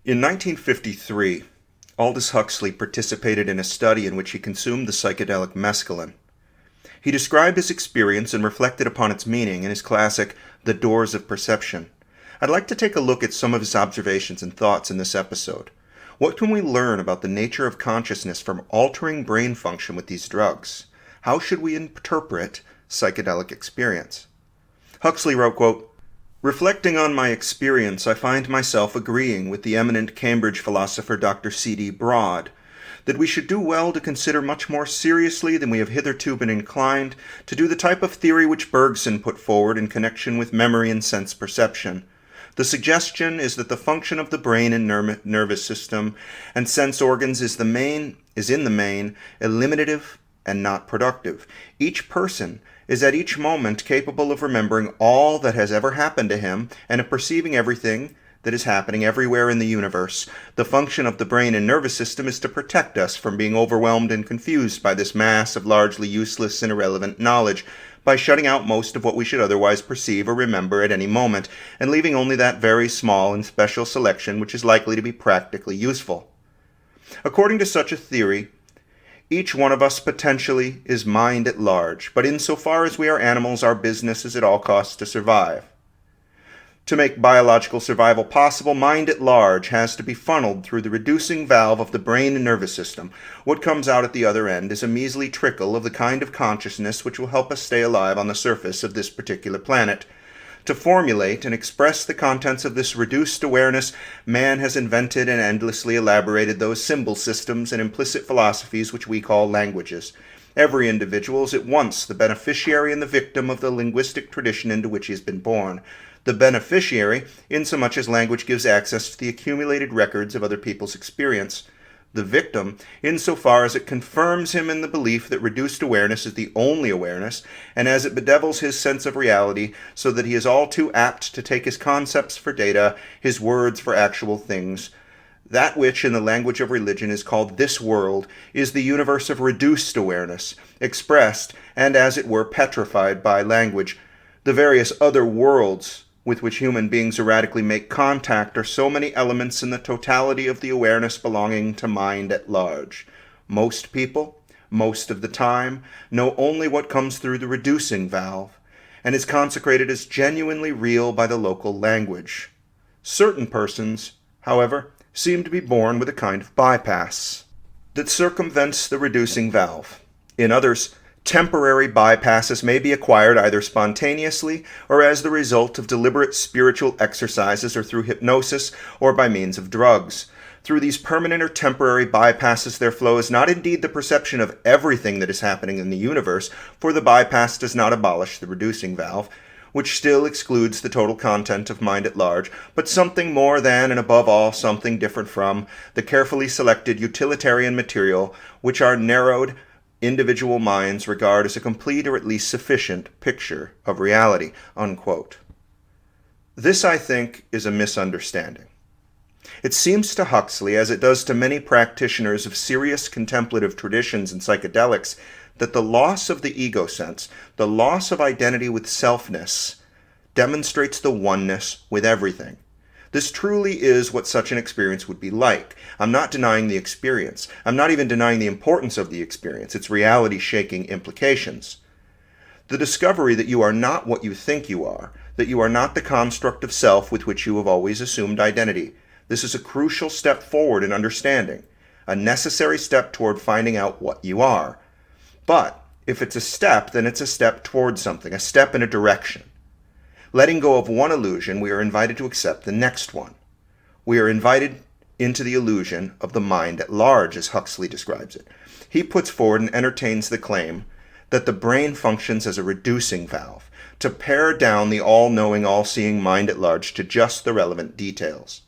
In 1953, Aldous Huxley participated in a study in which he consumed the psychedelic mescaline. He described his experience and reflected upon its meaning in his classic The Doors of Perception. I'd like to take a look at some of his observations and thoughts in this episode. What can we learn about the nature of consciousness from altering brain function with these drugs? How should we interpret psychedelic experience? Huxley wrote, quote, "Reflecting on my experience, I find myself agreeing with the eminent Cambridge philosopher Dr. C.D. Broad that we should do well to consider much more seriously than we have hitherto been inclined to do the type of theory which Bergson put forward in connection with memory and sense perception. The suggestion is that the function of the brain and nervous system and sense organs is in the main eliminative and not productive. Each person is at each moment capable of remembering all that has ever happened to him and of perceiving everything that is happening everywhere in the universe. The function of the brain and nervous system is to protect us from being overwhelmed and confused by this mass of largely useless and irrelevant knowledge, by shutting out most of what we should otherwise perceive or remember at any moment, and leaving only that very small and special selection which is likely to be practically useful. According to such a theory, each one of us potentially is mind at large, but insofar as we are animals, our business is at all costs to survive. To make biological survival possible, mind at large has to be funneled through the reducing valve of the brain and nervous system. What comes out at the other end is a measly trickle of the kind of consciousness which will help us stay alive on the surface of this particular planet. To formulate and express the contents of this reduced awareness, man has invented and endlessly elaborated those symbol systems and implicit philosophies which we call languages. Every individual is at once the beneficiary and the victim of the linguistic tradition into which he has been born. The beneficiary, insomuch as language gives access to the accumulated records of other people's experience. The victim, insofar as it confirms him in the belief that reduced awareness is the only awareness, and as it bedevils his sense of reality so that he is all too apt to take his concepts for data, his words for actual things. That which, in the language of religion, is called this world, is the universe of reduced awareness, expressed and, as it were, petrified by language. The various other worlds with which human beings erratically make contact are so many elements in the totality of the awareness belonging to mind at large. Most people, most of the time, know only what comes through the reducing valve, and is consecrated as genuinely real by the local language. Certain persons, however, seem to be born with a kind of bypass that circumvents the reducing valve. In others, temporary bypasses may be acquired either spontaneously or as the result of deliberate spiritual exercises or through hypnosis or by means of drugs. Through these permanent or temporary bypasses there flows not indeed the perception of everything that is happening in the universe, for the bypass does not abolish the reducing valve, which still excludes the total content of mind at large, but something more than, and above all, something different from, the carefully selected utilitarian material which our narrowed individual minds regard as a complete or at least sufficient picture of reality." Unquote. This, I think, is a misunderstanding. It seems to Huxley, as it does to many practitioners of serious contemplative traditions and psychedelics, that the loss of the ego sense, the loss of identity with selfness, demonstrates the oneness with everything. This truly is what such an experience would be like. I'm not denying the experience. I'm not even denying the importance of the experience, its reality-shaking implications. The discovery that you are not what you think you are, that you are not the construct of self with which you have always assumed identity. This is a crucial step forward in understanding, a necessary step toward finding out what you are. But if it's a step, then it's a step toward something, a step in a direction. Letting go of one illusion, we are invited to accept the next one. We are invited into the illusion of the mind at large, as Huxley describes it. He puts forward and entertains the claim that the brain functions as a reducing valve, to pare down the all-knowing, all-seeing mind at large to just the relevant details.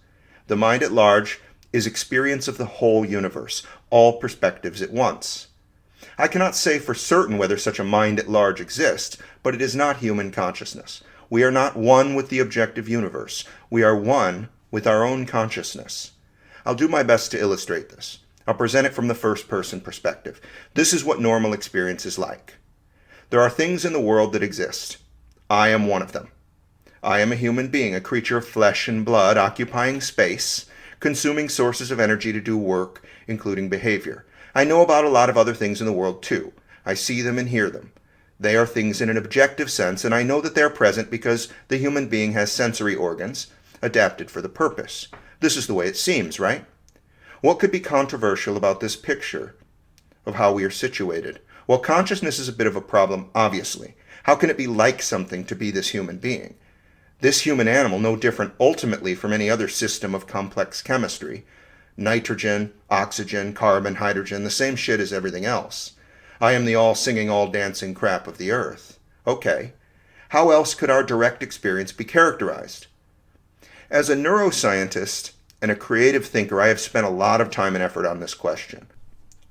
The mind at large is experience of the whole universe, all perspectives at once. I cannot say for certain whether such a mind at large exists, but it is not human consciousness. We are not one with the objective universe. We are one with our own consciousness. I'll do my best to illustrate this. I'll present it from the first-person perspective. This is what normal experience is like. There are things in the world that exist. I am one of them. I am a human being, a creature of flesh and blood, occupying space, consuming sources of energy to do work, including behavior. I know about a lot of other things in the world too. I see them and hear them. They are things in an objective sense, and I know that they are present because the human being has sensory organs adapted for the purpose. This is the way it seems, right? What could be controversial about this picture of how we are situated? Well, consciousness is a bit of a problem, obviously. How can it be like something to be this human being? This human animal, no different ultimately from any other system of complex chemistry. Nitrogen, oxygen, carbon, hydrogen, the same shit as everything else. I am the all-singing, all-dancing crap of the earth. Okay. How else could our direct experience be characterized? As a neuroscientist and a creative thinker, I have spent a lot of time and effort on this question.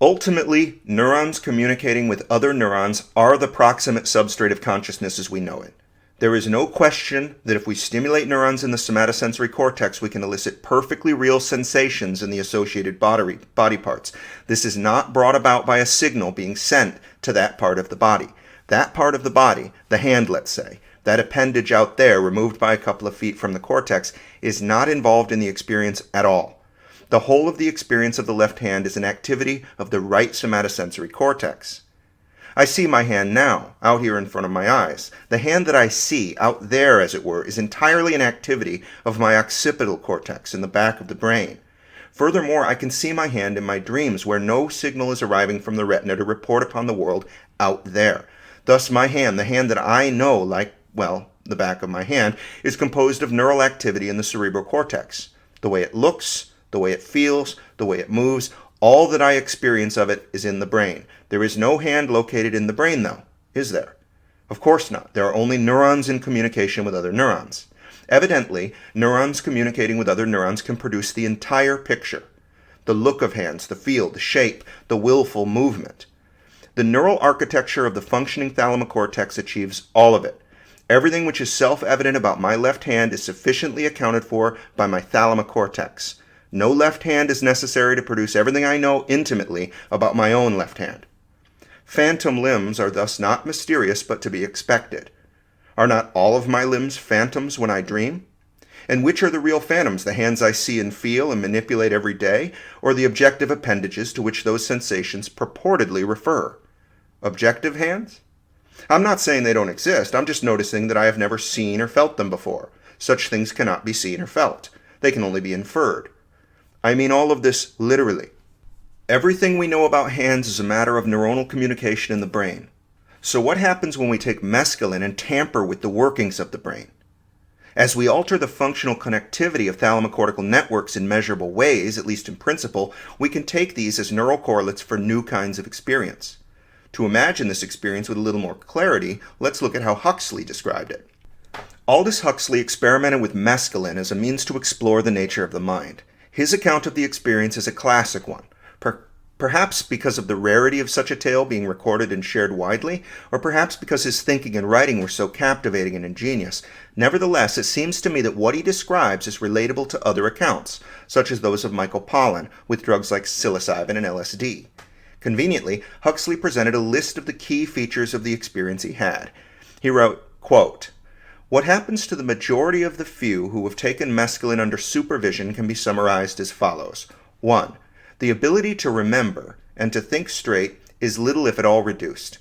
Ultimately, neurons communicating with other neurons are the proximate substrate of consciousness as we know it. There is no question that if we stimulate neurons in the somatosensory cortex, we can elicit perfectly real sensations in the associated body parts. This is not brought about by a signal being sent to that part of the body. That part of the body, the hand, let's say, that appendage out there, removed by a couple of feet from the cortex, is not involved in the experience at all. The whole of the experience of the left hand is an activity of the right somatosensory cortex. I see my hand now, out here in front of my eyes. The hand that I see, out there as it were, is entirely an activity of my occipital cortex in the back of the brain. Furthermore, I can see my hand in my dreams where no signal is arriving from the retina to report upon the world out there. Thus my hand, the hand that I know like, well, the back of my hand, is composed of neural activity in the cerebral cortex. The way it looks, the way it feels, the way it moves, all that I experience of it is in the brain. There is no hand located in the brain, though, is there? Of course not. There are only neurons in communication with other neurons. Evidently, neurons communicating with other neurons can produce the entire picture. The look of hands, the feel, the shape, the willful movement. The neural architecture of the functioning thalamocortex achieves all of it. Everything which is self-evident about my left hand is sufficiently accounted for by my thalamocortex. No left hand is necessary to produce everything I know intimately about my own left hand. Phantom limbs are thus not mysterious but to be expected. Are not all of my limbs phantoms when I dream? And which are the real phantoms, the hands I see and feel and manipulate every day, or the objective appendages to which those sensations purportedly refer? Objective hands? I'm not saying they don't exist, I'm just noticing that I have never seen or felt them before. Such things cannot be seen or felt. They can only be inferred. I mean all of this literally. Everything we know about hands is a matter of neuronal communication in the brain. So what happens when we take mescaline and tamper with the workings of the brain? As we alter the functional connectivity of thalamocortical networks in measurable ways, at least in principle, we can take these as neural correlates for new kinds of experience. To imagine this experience with a little more clarity, let's look at how Huxley described it. Aldous Huxley experimented with mescaline as a means to explore the nature of the mind. His account of the experience is a classic one, perhaps because of the rarity of such a tale being recorded and shared widely, or perhaps because his thinking and writing were so captivating and ingenious. Nevertheless, it seems to me that what he describes is relatable to other accounts, such as those of Michael Pollan, with drugs like psilocybin and LSD. Conveniently, Huxley presented a list of the key features of the experience he had. He wrote, quote, "What happens to the majority of the few who have taken mescaline under supervision can be summarized as follows. 1. The ability to remember and to think straight is little if at all reduced.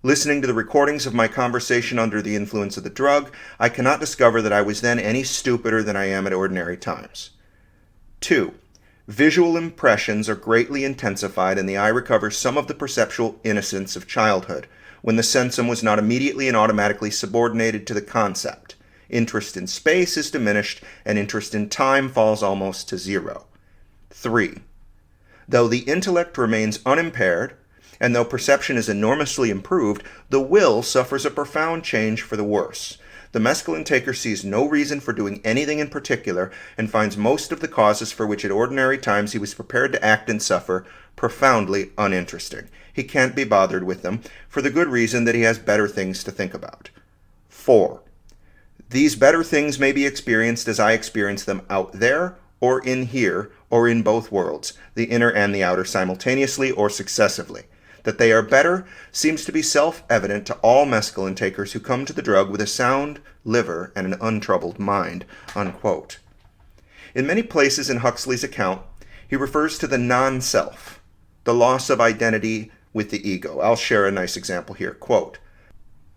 Listening to the recordings of my conversation under the influence of the drug, I cannot discover that I was then any stupider than I am at ordinary times. 2. Visual impressions are greatly intensified and the eye recovers some of the perceptual innocence of childhood, when the sensum was not immediately and automatically subordinated to the concept. Interest in space is diminished, and interest in time falls almost to zero. 3. Though the intellect remains unimpaired, and though perception is enormously improved, the will suffers a profound change for the worse. The mescaline taker sees no reason for doing anything in particular, and finds most of the causes for which at ordinary times he was prepared to act and suffer profoundly uninteresting. He can't be bothered with them, for the good reason that he has better things to think about. 4. These better things may be experienced as I experience them out there, or in here, or in both worlds, the inner and the outer simultaneously or successively. That they are better seems to be self-evident to all mescaline takers who come to the drug with a sound liver and an untroubled mind." Unquote. In many places in Huxley's account, he refers to the NonSelf, the loss of identity with the ego. I'll share a nice example here. Quote,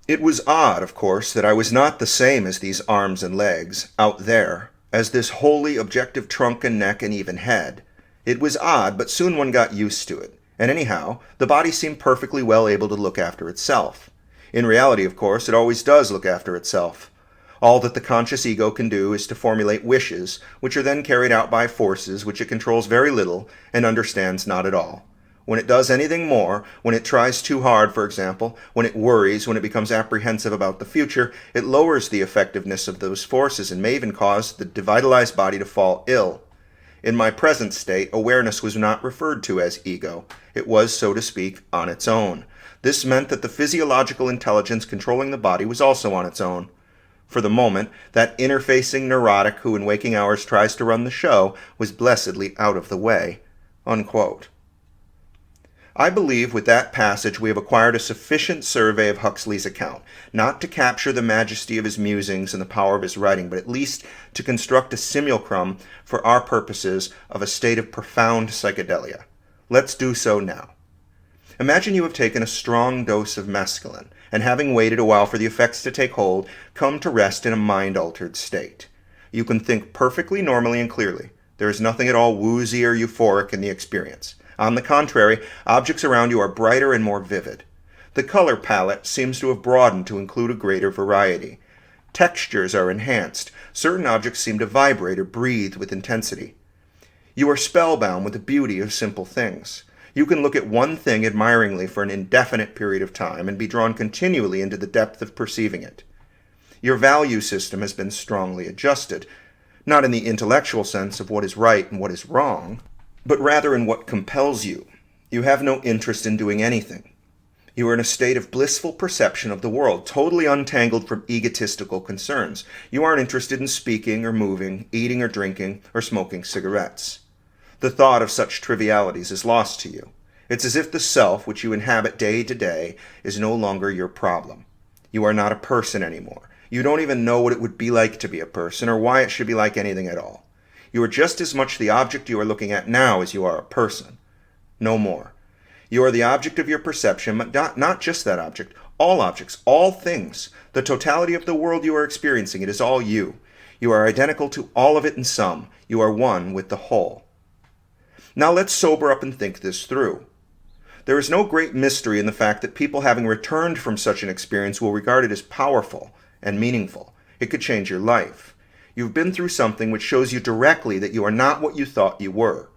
"It was odd, of course, that I was not the same as these arms and legs, out there, as this wholly objective trunk and neck and even head. It was odd, but soon one got used to it. And anyhow, the body seemed perfectly well able to look after itself. In reality, of course, it always does look after itself. All that the conscious ego can do is to formulate wishes, which are then carried out by forces which it controls very little and understands not at all. When it does anything more, when it tries too hard, for example, when it worries, when it becomes apprehensive about the future, it lowers the effectiveness of those forces and may even cause the devitalized body to fall ill. In my present state, awareness was not referred to as ego. It was, so to speak, on its own. This meant that the physiological intelligence controlling the body was also on its own. For the moment, that interfacing neurotic who in waking hours tries to run the show was blessedly out of the way." Unquote. I believe with that passage we have acquired a sufficient survey of Huxley's account, not to capture the majesty of his musings and the power of his writing, but at least to construct a simulacrum for our purposes of a state of profound psychedelia. Let's do so now. Imagine you have taken a strong dose of mescaline, and having waited a while for the effects to take hold, come to rest in a mind-altered state. You can think perfectly normally and clearly. There is nothing at all woozy or euphoric in the experience. On the contrary, objects around you are brighter and more vivid. The color palette seems to have broadened to include a greater variety. Textures are enhanced. Certain objects seem to vibrate or breathe with intensity. You are spellbound with the beauty of simple things. You can look at one thing admiringly for an indefinite period of time and be drawn continually into the depth of perceiving it. Your value system has been strongly adjusted, not in the intellectual sense of what is right and what is wrong, but rather in what compels you. You have no interest in doing anything. You are in a state of blissful perception of the world, totally untangled from egotistical concerns. You aren't interested in speaking or moving, eating or drinking, or smoking cigarettes. The thought of such trivialities is lost to you. It's as if the self, which you inhabit day to day, is no longer your problem. You are not a person anymore. You don't even know what it would be like to be a person, or why it should be like anything at all. You are just as much the object you are looking at now as you are a person. No more. You are the object of your perception, but not just that object. All objects, all things, the totality of the world you are experiencing, it is all you. You are identical to all of it in sum. You are one with the whole. Now let's sober up and think this through. There is no great mystery in the fact that people having returned from such an experience will regard it as powerful and meaningful. It could change your life. You've been through something which shows you directly that you are not what you thought you were.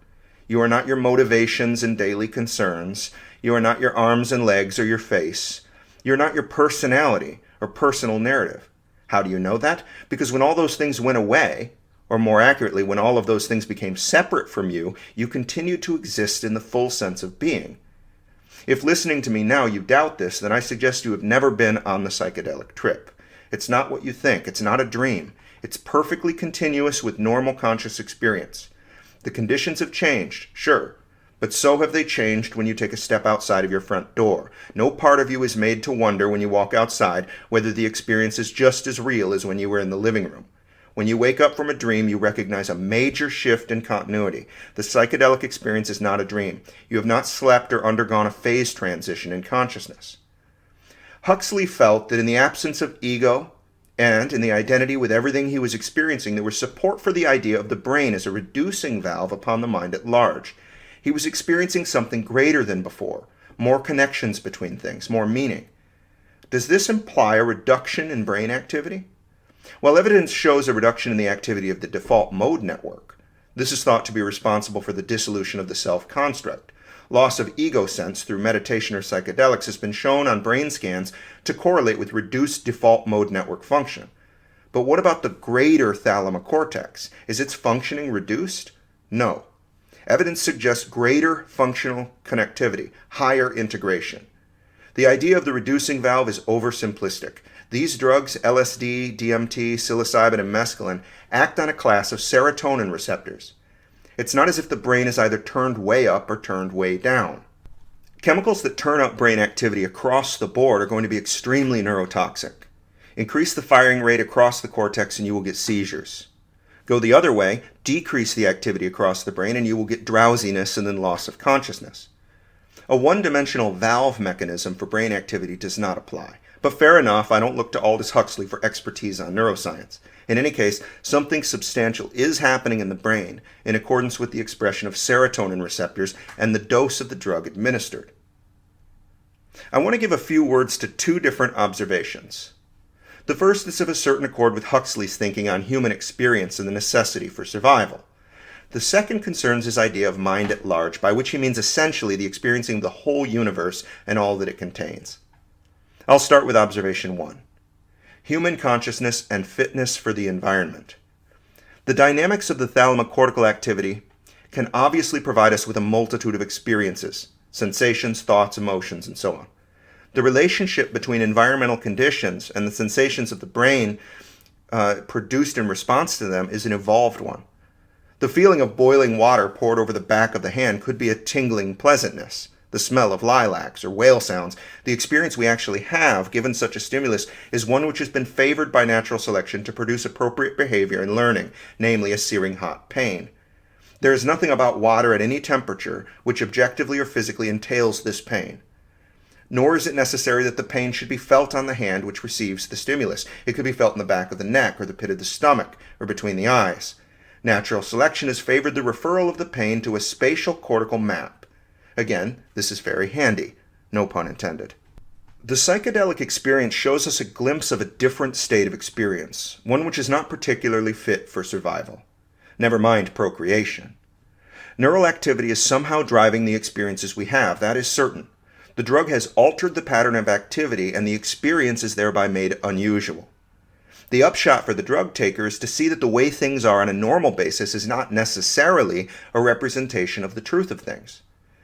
You are not your motivations and daily concerns. You are not your arms and legs or your face. You are not your personality or personal narrative. How do you know that? Because when all those things went away, or more accurately, when all of those things became separate from you, you continued to exist in the full sense of being. If listening to me now you doubt this, then I suggest you have never been on the psychedelic trip. It's not what you think. It's not a dream. It's perfectly continuous with normal conscious experience. The conditions have changed, sure, but so have they changed when you take a step outside of your front door. No part of you is made to wonder when you walk outside whether the experience is just as real as when you were in the living room. When you wake up from a dream, you recognize a major shift in continuity. The psychedelic experience is not a dream. You have not slept or undergone a phase transition in consciousness. Huxley felt that in the absence of ego, and in the identity with everything he was experiencing, there was support for the idea of the brain as a reducing valve upon the mind at large. He was experiencing something greater than before, more connections between things, more meaning. Does this imply a reduction in brain activity? Well, evidence shows a reduction in the activity of the default mode network. This is thought to be responsible for the dissolution of the self-construct. Loss of ego sense through meditation or psychedelics has been shown on brain scans to correlate with reduced default mode network function. But what about the greater thalamocortex? Is its functioning reduced? No. Evidence suggests greater functional connectivity, higher integration. The idea of the reducing valve is oversimplistic. These drugs, LSD, DMT, psilocybin, and mescaline, act on a class of serotonin receptors. It's not as if the brain is either turned way up or turned way down. Chemicals that turn up brain activity across the board are going to be extremely neurotoxic. Increase the firing rate across the cortex and you will get seizures. Go the other way, decrease the activity across the brain, and you will get drowsiness and then loss of consciousness. A one-dimensional valve mechanism for brain activity does not apply. But fair enough, I don't look to Aldous Huxley for expertise on neuroscience. In any case, something substantial is happening in the brain in accordance with the expression of serotonin receptors and the dose of the drug administered. I want to give a few words to two different observations. The first is of a certain accord with Huxley's thinking on human experience and the necessity for survival. The second concerns his idea of mind at large, by which he means essentially the experiencing of the whole universe and all that it contains. I'll start with observation 1. Human consciousness and fitness for the environment. The dynamics of the thalamocortical activity can obviously provide us with a multitude of experiences, sensations, thoughts, emotions, and so on. The relationship between environmental conditions and the sensations of the brain produced in response to them is an evolved one. The feeling of boiling water poured over the back of the hand could be a tingling pleasantness. The smell of lilacs or whale sounds, the experience we actually have given such a stimulus, is one which has been favored by natural selection to produce appropriate behavior and learning, namely a searing hot pain. There is nothing about water at any temperature which objectively or physically entails this pain. Nor is it necessary that the pain should be felt on the hand which receives the stimulus. It could be felt in the back of the neck or the pit of the stomach or between the eyes. Natural selection has favored the referral of the pain to a spatial cortical map. Again, this is very handy. No pun intended. The psychedelic experience shows us a glimpse of a different state of experience, one which is not particularly fit for survival. Never mind procreation. Neural activity is somehow driving the experiences we have, that is certain. The drug has altered the pattern of activity, and the experience is thereby made unusual. The upshot for the drug taker is to see that the way things are on a normal basis is not necessarily a representation of the truth of things.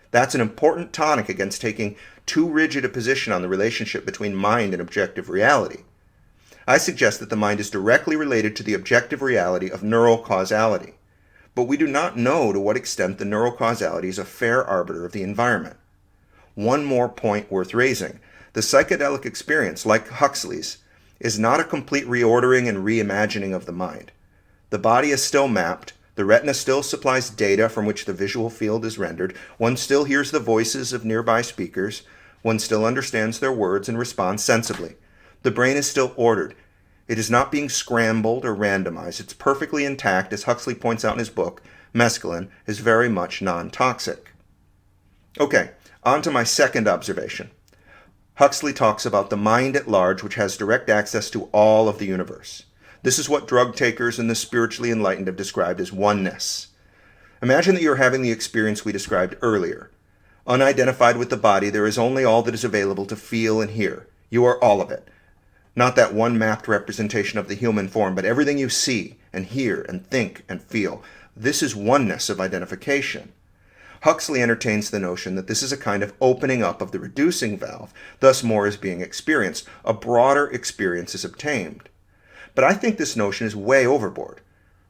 That's an important tonic against taking too rigid a position on the relationship between mind and objective reality. I suggest that the mind is directly related to the objective reality of neural causality, but we do not know to what extent the neural causality is a fair arbiter of the environment. One more point worth raising. The psychedelic experience, like Huxley's, is not a complete reordering and reimagining of the mind. The body is still mapped, the retina still supplies data from which the visual field is rendered, one still hears the voices of nearby speakers, one still understands their words and responds sensibly. The brain is still ordered. It is not being scrambled or randomized. It's perfectly intact. As Huxley points out in his book, mescaline is very much non-toxic. Okay, on to my second observation. Huxley talks about the mind at large, which has direct access to all of the universe. This is what drug takers and the spiritually enlightened have described as oneness. Imagine that you're having the experience we described earlier. Unidentified with the body, there is only all that is available to feel and hear. You are all of it. Not that one mapped representation of the human form, but everything you see and hear and think and feel. This is oneness of identification. Huxley entertains the notion that this is a kind of opening up of the reducing valve, thus more is being experienced. A broader experience is obtained. But I think this notion is way overboard.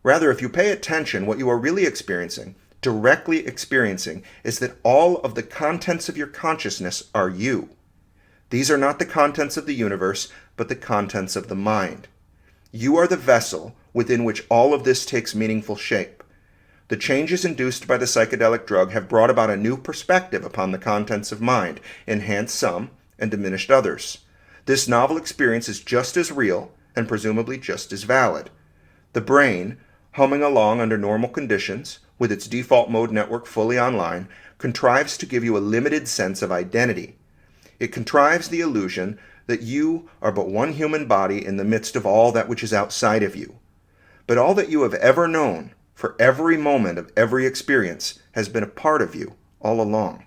Rather, if you pay attention, what you are really experiencing, directly experiencing, is that all of the contents of your consciousness are you. These are not the contents of the universe, but the contents of the mind. You are the vessel within which all of this takes meaningful shape. The changes induced by the psychedelic drug have brought about a new perspective upon the contents of mind, enhanced some and diminished others. This novel experience is just as real and presumably just as valid. The brain, humming along under normal conditions, with its default mode network fully online, contrives to give you a limited sense of identity. It contrives the illusion that you are but one human body in the midst of all that which is outside of you. But all that you have ever known, for every moment of every experience, has been a part of you all along.